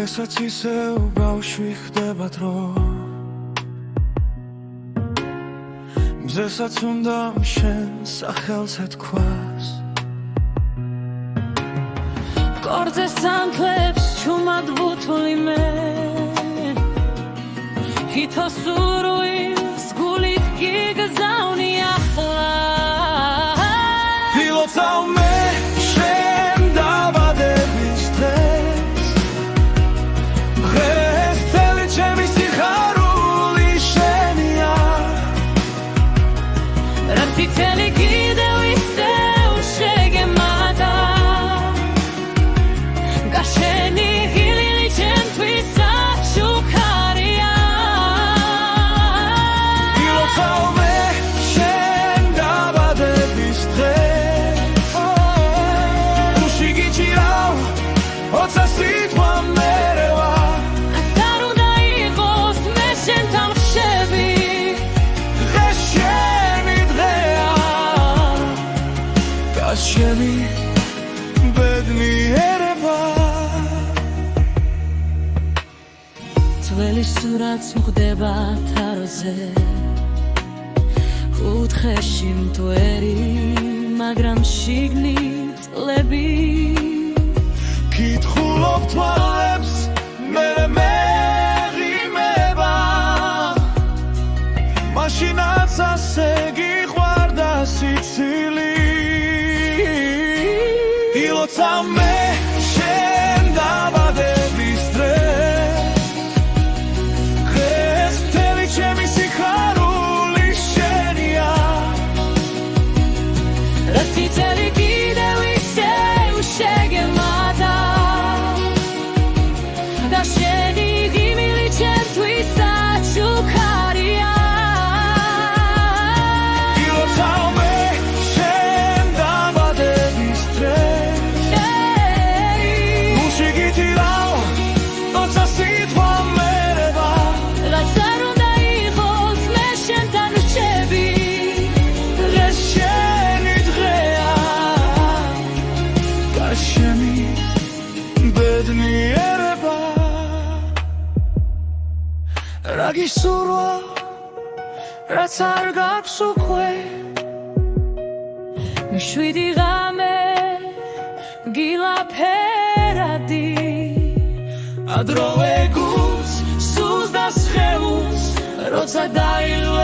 დღესაც ისევ ბავშვი ხდება დრო მზესაც უნდა შენ სახელს ეთქვას კორძე სანთლებს ჩუმად ვუთვლი მე ითოსურუის გულით გიგზავნი ახლა ილოცავ მე შენ დაბადების დღეს დღეს წელი ჩემი სიხარული შენია რათი წელი კიდევ ისევ შეგემატა გაშენი ღილილი ჩემთვის საჩუქარია ილოცავ მე შენ დაბადების დღეს გუში გიჭირავ ოცა სიტყვა მერევა არ უნდა იყოს მე შენთან ხშები დღეს შენი დღეა გაშენი ბედნიერება ძველი სურათს მხვდება თაროზე კუთხეში მტვერი მაგრამ შიგნით წლები კითხულობ თვალებს მერე მეღიმება მაშინაც ასე გიყვარდა სიცილი ილოცავ მე შენ დაბადების დღეს დღეს მთელი ჩემი სიხარული შენია რათი წელი კიდევ ისევ შეგემატა გაშენი ღიმილი ჩემთვის საჩუქარია ილოცავ მე შენ დაბადების დღეს გუში გიჭირავ ოცა სიტყვა მერევა რაც არ უნდა იყოს მე შენთან რჩები დღეს შენი დღეა გაშენი ბედნიერება რა გისურვა რაც არ გაქვს უკვე შვიდი ღამე გილაფერადი ადროვე გულს სულს და სხეულს როცა დაილვე